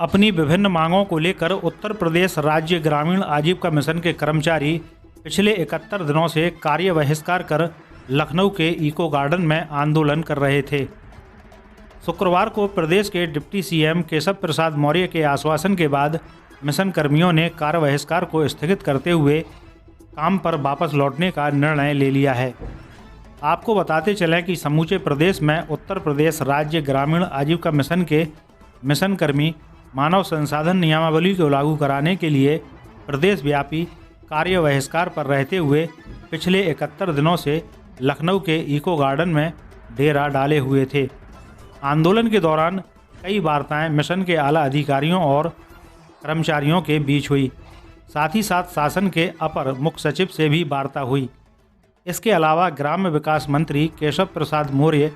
अपनी विभिन्न मांगों को लेकर उत्तर प्रदेश राज्य ग्रामीण आजीविका मिशन के कर्मचारी पिछले 71 दिनों से कार्य बहिष्कार कर लखनऊ के इको गार्डन में आंदोलन कर रहे थे। शुक्रवार को प्रदेश के डिप्टी सीएम केशव प्रसाद मौर्य के आश्वासन के बाद मिशन कर्मियों ने कार्य बहिष्कार को स्थगित करते हुए काम पर वापस लौटने का निर्णय ले लिया है। आपको बताते चलें कि समूचे प्रदेश में उत्तर प्रदेश राज्य ग्रामीण आजीविका मिशन के मिशन कर्मी मानव संसाधन नियमावली को लागू कराने के लिए प्रदेश व्यापी कार्य बहिष्कार पर रहते हुए पिछले 71 दिनों से लखनऊ के इको गार्डन में डेरा डाले हुए थे। आंदोलन के दौरान कई वार्ताएं मिशन के आला अधिकारियों और कर्मचारियों के बीच हुई। साथ ही साथ शासन के अपर मुख्य सचिव से भी वार्ता हुई। इसके अलावा ग्राम्य विकास मंत्री केशव प्रसाद मौर्य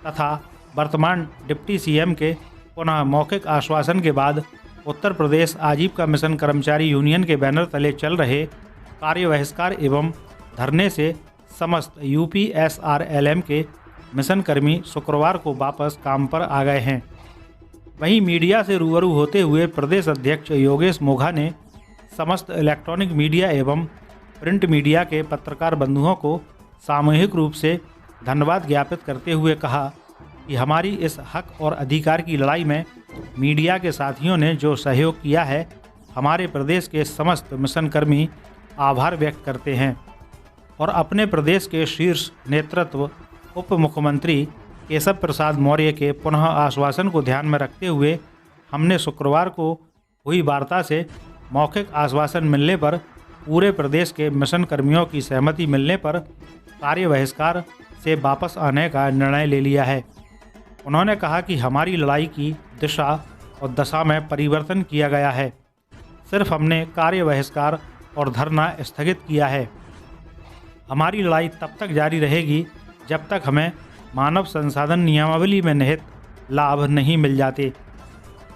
तथा वर्तमान डिप्टी सीएम के पुनः मौखिक आश्वासन के बाद उत्तर प्रदेश आजीविका मिशन कर्मचारी यूनियन के बैनर तले चल रहे कार्य बहिष्कार एवं धरने से समस्त यूपीएसआरएलएम के मिशन कर्मी शुक्रवार को वापस काम पर आ गए हैं। वहीं मीडिया से रूबरू होते हुए प्रदेश अध्यक्ष योगेश मोघा ने समस्त इलेक्ट्रॉनिक मीडिया एवं प्रिंट मीडिया के पत्रकार बंधुओं को सामूहिक रूप से धन्यवाद ज्ञापित करते हुए कहा कि हमारी इस हक और अधिकार की लड़ाई में मीडिया के साथियों ने जो सहयोग किया है, हमारे प्रदेश के समस्त मिशन कर्मी आभार व्यक्त करते हैं और अपने प्रदेश के शीर्ष नेतृत्व उप मुख्यमंत्री केशव प्रसाद मौर्य के पुनः आश्वासन को ध्यान में रखते हुए हमने शुक्रवार को हुई वार्ता से मौखिक आश्वासन मिलने पर पूरे प्रदेश के मिशन कर्मियों की सहमति मिलने पर कार्य बहिष्कार से वापस आने का निर्णय ले लिया है। उन्होंने कहा कि हमारी लड़ाई की दिशा और दशा में परिवर्तन किया गया है। सिर्फ हमने कार्य बहिष्कार और धरना स्थगित किया है। हमारी लड़ाई तब तक जारी रहेगी जब तक हमें मानव संसाधन नियमावली में निहित लाभ नहीं मिल जाते,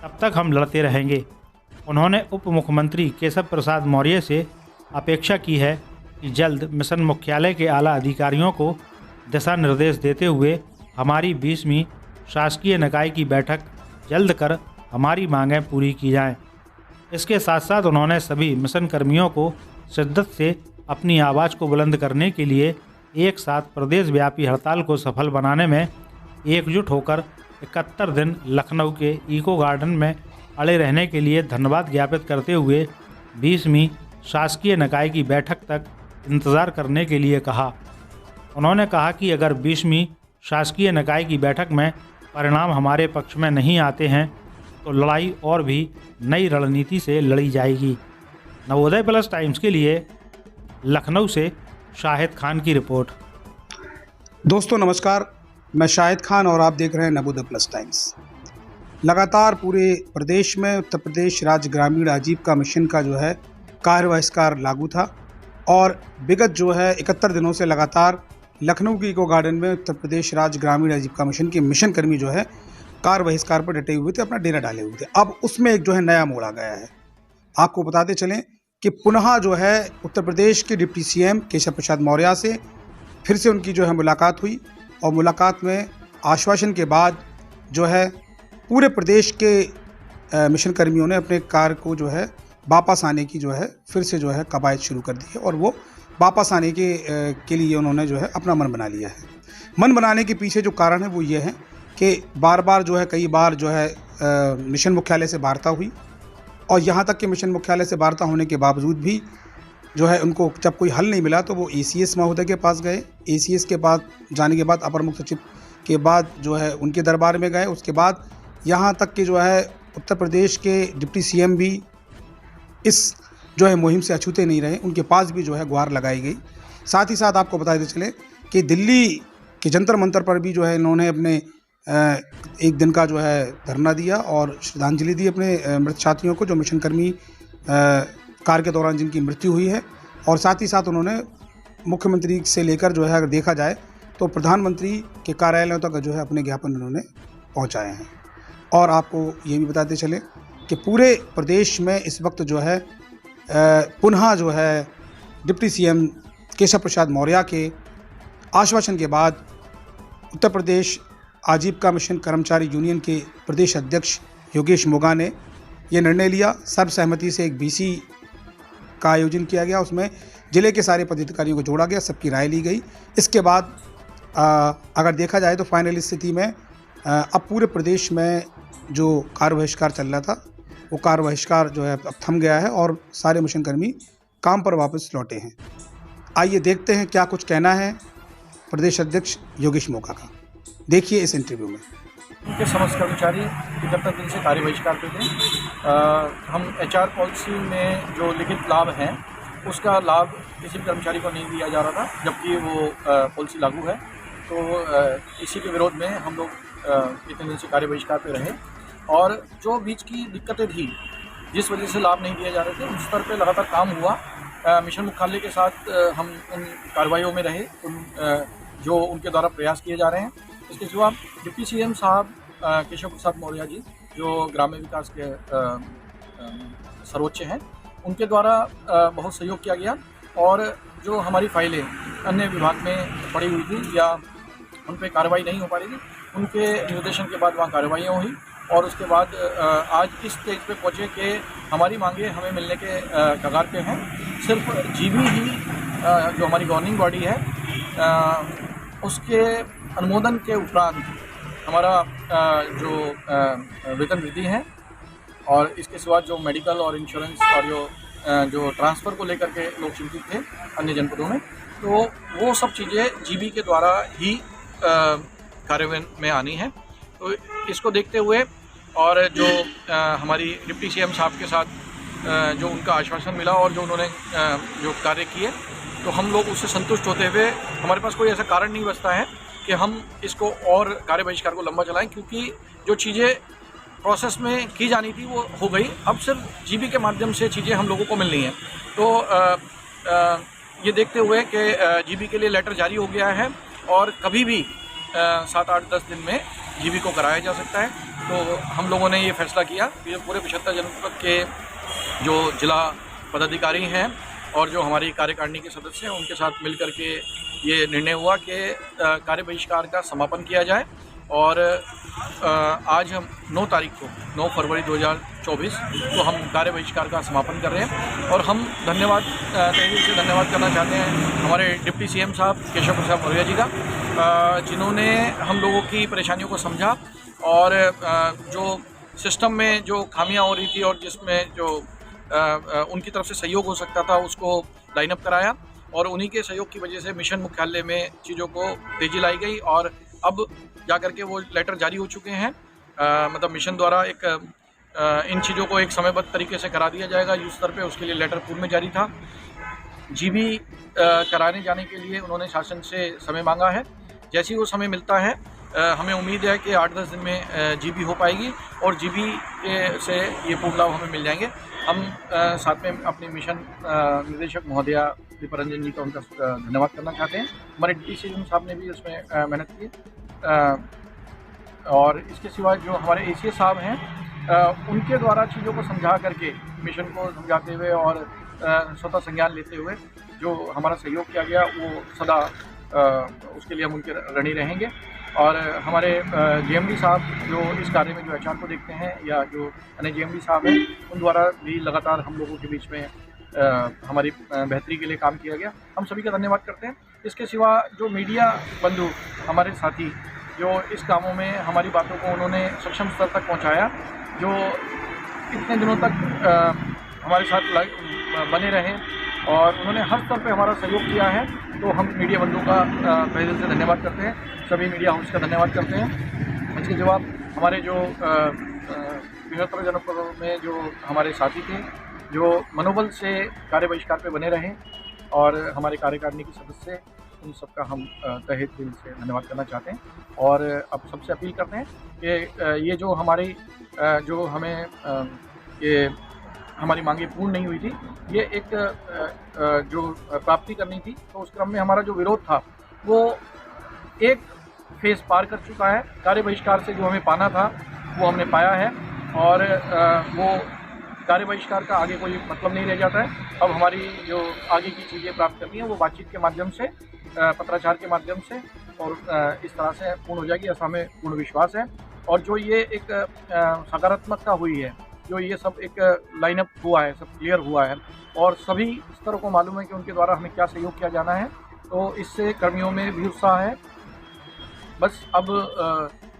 तब तक हम लड़ते रहेंगे। उन्होंने उप मुख्यमंत्री केशव प्रसाद मौर्य से अपेक्षा की है कि जल्द मिशन मुख्यालय के आला अधिकारियों को दिशा निर्देश देते हुए हमारी 20वीं शासकीय निकाय की बैठक जल्द कर हमारी मांगें पूरी की जाएं। इसके साथ साथ उन्होंने सभी मिशन कर्मियों को शिद्दत से अपनी आवाज़ को बुलंद करने के लिए एक साथ प्रदेश व्यापी हड़ताल को सफल बनाने में एकजुट होकर 71 दिन लखनऊ के इको गार्डन में अड़े रहने के लिए धन्यवाद ज्ञापित करते हुए 20वीं शासकीय निकाय की बैठक तक इंतज़ार करने के लिए कहा। उन्होंने कहा कि अगर 20वीं शासकीय निकाय की बैठक में परिणाम हमारे पक्ष में नहीं आते हैं तो लड़ाई और भी नई रणनीति से लड़ी जाएगी। नवोदय प्लस टाइम्स के लिए लखनऊ से शाहिद खान की रिपोर्ट। दोस्तों नमस्कार, मैं शाहिद खान और आप देख रहे हैं नवोदय प्लस टाइम्स। लगातार पूरे प्रदेश में उत्तर प्रदेश राज्य ग्रामीण आजीविका मिशन का जो है कार्य बहिष्कार लागू था और विगत जो है 71 दिनों से लगातार लखनऊ के इको गार्डन में उत्तर प्रदेश राज्य ग्रामीण आजीविका मिशन के मिशन कर्मी जो है कार्य बहिष्कार पर डटे हुए थे, अपना डेरा डाले हुए थे। अब उसमें एक जो है नया मोड़ आ गया है। आपको बताते चलें कि पुनः जो है उत्तर प्रदेश के डिप्टी सीएम केशव प्रसाद मौर्य से फिर से उनकी जो है मुलाकात हुई और मुलाकात में आश्वासन के बाद जो है पूरे प्रदेश के मिशन कर्मियों ने अपने कार्य को जो है वापस आने की जो है फिर से जो है कवायद शुरू कर दी है और वो वापस आने के लिए उन्होंने जो है अपना मन बना लिया है। मन बनाने के पीछे जो कारण है वो ये है कि बार बार जो है कई बार जो है मिशन मुख्यालय से वार्ता हुई और यहाँ तक कि मिशन मुख्यालय से वार्ता होने के बावजूद भी जो है उनको जब कोई हल नहीं मिला तो वो एसीएस महोदय के पास गए। एसीएस के पास जाने के बाद अपर मुख्य सचिव के बाद जो है उनके दरबार में गए। उसके बाद यहाँ तक कि जो है उत्तर प्रदेश के डिप्टी सीएम भी इस जो है मुहिम से अछूते नहीं रहे, उनके पास भी जो है गुहार लगाई गई। साथ ही साथ आपको बताते चले कि दिल्ली के जंतर मंतर पर भी जो है इन्होंने अपने एक दिन का जो है धरना दिया और श्रद्धांजलि दी अपने मृत साथियों को जो मिशन कर्मी कार्य के दौरान जिनकी मृत्यु हुई है। और साथ ही साथ उन्होंने मुख्यमंत्री से लेकर जो है अगर देखा जाए तो प्रधानमंत्री के कार्यालयों तक जो है अपने ज्ञापन उन्होंने पहुँचाए हैं। और आपको ये भी बताते चले कि पूरे प्रदेश में इस वक्त जो है पुनः जो है डिप्टी सीएम केशव प्रसाद मौर्य के आश्वासन के बाद उत्तर प्रदेश आजीविका मिशन कर्मचारी यूनियन के प्रदेश अध्यक्ष योगेश मोघा ने ये निर्णय लिया। सर्वसहमति से एक बीसी का आयोजन किया गया, उसमें जिले के सारे पदाधिकारियों को जोड़ा गया, सबकी राय ली गई। इसके बाद अगर देखा जाए तो फाइनल स्थिति में अब पूरे प्रदेश में जो कार्य बहिष्कार चल रहा था वो कार्य बहिष्कार जो है अब थम गया है और सारे मिशन कर्मी काम पर वापस लौटे हैं। आइए देखते हैं क्या कुछ कहना है प्रदेश अध्यक्ष योगेश मोका का। देखिए इस इंटरव्यू में। उनके समस्त कर्मचारी 71 दिन से कार्य बहिष्कार पे थे। हम HR पॉलिसी में जो लिखित लाभ हैं उसका लाभ किसी भी कर्मचारी को नहीं दिया जा रहा था, जबकि वो पॉलिसी लागू है। तो इसी के विरोध में हम लोग इतने दिन से कार्य बहिष्कार पे रहे और जो बीच की दिक्कतें थी जिस वजह से लाभ नहीं दिए जा रहे थे उस स्तर पे लगातार काम हुआ। मिशन मुख्यालय के साथ हम उन कार्रवाइयों में रहे जो उनके द्वारा प्रयास किए जा रहे हैं। इसके सिवा डिप्टी CM साहब केशव प्रसाद मौर्य जी जो ग्राम्य विकास के सर्वोच्च हैं, उनके द्वारा बहुत सहयोग किया गया और जो हमारी फाइलें अन्य विभाग में पड़ी हुई थी या उन पर कार्रवाई नहीं हो पा रही थी, उनके निर्देशन के बाद वहाँ कार्रवाइयाँ हुई और उसके बाद आज इस स्टेज पे पहुँचे कि हमारी मांगे हमें मिलने के कगार पे हैं। सिर्फ GB ही जो हमारी गवर्निंग बॉडी है उसके अनुमोदन के उपरांत हमारा जो वेतन वृद्धि है और इसके सिवा जो मेडिकल और इंश्योरेंस और जो ट्रांसफ़र को लेकर के लोग चिंतित थे अन्य जनपदों में, तो वो सब चीज़ें GB के द्वारा ही कार्यान्वयन में आनी है। तो इसको देखते हुए और जो हमारी डिप्टी CM साहब के साथ जो उनका आश्वासन मिला और जो उन्होंने जो कार्य किए, तो हम लोग उससे संतुष्ट होते हुए हमारे पास कोई ऐसा कारण नहीं बचता है कि हम इसको और कार्य बहिष्कार को लंबा चलाएं, क्योंकि जो चीज़ें प्रोसेस में की जानी थी वो हो गई। अब सिर्फ GB के माध्यम से चीज़ें हम लोगों को मिलनी हैं। तो ये देखते हुए कि GB के लिए लेटर जारी हो गया है और कभी भी 7, 8, 10 दिन में GB को कराया जा सकता है। तो हम लोगों ने ये फैसला किया कि पूरे 75 जनपद के जो जिला पदाधिकारी हैं और जो हमारी कार्यकारिणी के सदस्य हैं उनके साथ मिल करके ये निर्णय हुआ कि कार्य बहिष्कार का समापन किया जाए। और आज हम 9 तारीख को 9 फरवरी 2024 को हम कार्य बहिष्कार का समापन कर रहे हैं और हम धन्यवाद तहे दिल से धन्यवाद करना चाहते हैं हमारे डिप्टी CM साहब केशव प्रसाद मौर्य जी का, जिन्होंने हम लोगों की परेशानियों को समझा और जो सिस्टम में जो खामियां हो रही थी और जिसमें जो उनकी तरफ से सहयोग हो सकता था उसको लाइन अप कराया और उन्हीं के सहयोग की वजह से मिशन मुख्यालय में चीज़ों को तेज़ी लाई गई और अब जाकर के वो लेटर जारी हो चुके हैं। मतलब मिशन द्वारा एक इन चीज़ों को एक समयबद्ध तरीके से करा दिया जाएगा युद्ध स्तर पे, उसके लिए लेटर पूर्व में जारी था। GB कराने जाने के लिए उन्होंने शासन से समय मांगा है, जैसे ही वो समय मिलता है हमें उम्मीद है कि 8-10 दिन में GB हो पाएगी और GB से ये पूर्ण लाभ हमें मिल जाएंगे। हम साथ में अपने मिशन निदेशक महोदया दीपरंजन जी का उनका धन्यवाद करना चाहते हैं। हमारे डिप्टी CM साहब ने भी उसमें मेहनत की और इसके सिवा जो हमारे ACS साहब हैं उनके द्वारा चीज़ों को समझा करके मिशन को समझाते हुए और स्वतः संज्ञान लेते हुए जो हमारा सहयोग किया गया वो सदा उसके लिए हम उनके ऋणी रहेंगे। और हमारे JMD साहब जो इस कार्य में जो HR को देखते हैं या जो अन्य JMD साहब हैं उन द्वारा भी लगातार हम लोगों के बीच में हमारी बेहतरी के लिए काम किया गया, हम सभी का धन्यवाद करते हैं। इसके सिवा जो मीडिया बंधु हमारे साथी जो इस कामों में हमारी बातों को उन्होंने सक्षम स्तर तक पहुंचाया, जो इतने दिनों तक हमारे साथ बने रहे और उन्होंने हर स्तर पे हमारा सहयोग किया है, तो हम मीडिया बंधु का तहे दिल से धन्यवाद करते हैं, सभी मीडिया हाउस का धन्यवाद करते हैं। इसके जवाब हमारे जो 75 जनपदों में जो हमारे साथी थे जो मनोबल से कार्य बहिष्कार पे बने रहे और हमारे कार्यकारिणी के सदस्य, उन सबका हम तहे दिल से धन्यवाद करना चाहते हैं। और अब सबसे अपील करते हैं कि ये जो हमारी जो हमें ये हमारी मांगे पूर्ण नहीं हुई थी, ये एक जो प्राप्ति करनी थी, तो उस क्रम में हमारा जो विरोध था वो एक फेज़ पार कर चुका है। कार्य बहिष्कार से जो हमें पाना था वो हमने पाया है और वो कार्य बहिष्कार का आगे कोई मतलब नहीं रह जाता है। अब हमारी जो आगे की चीज़ें प्राप्त करनी है वो बातचीत के माध्यम से, पत्राचार के माध्यम से और इस तरह से पूर्ण हो जाएगी, ऐसा हमें पूर्ण विश्वास है। और जो ये एक सकारात्मकता हुई है जो ये सब एक लाइनअप हुआ है, सब क्लियर हुआ है और सभी स्तरों को मालूम है कि उनके द्वारा हमें क्या सहयोग किया जाना है, तो इससे कर्मियों में भी उत्साह है। बस अब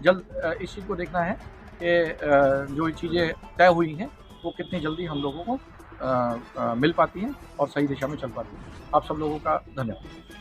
जल्द इस चीज़ को देखना है कि जो चीज़ें तय हुई हैं वो कितनी जल्दी हम लोगों को मिल पाती हैं और सही दिशा में चल पाती हैं। आप सब लोगों का धन्यवाद।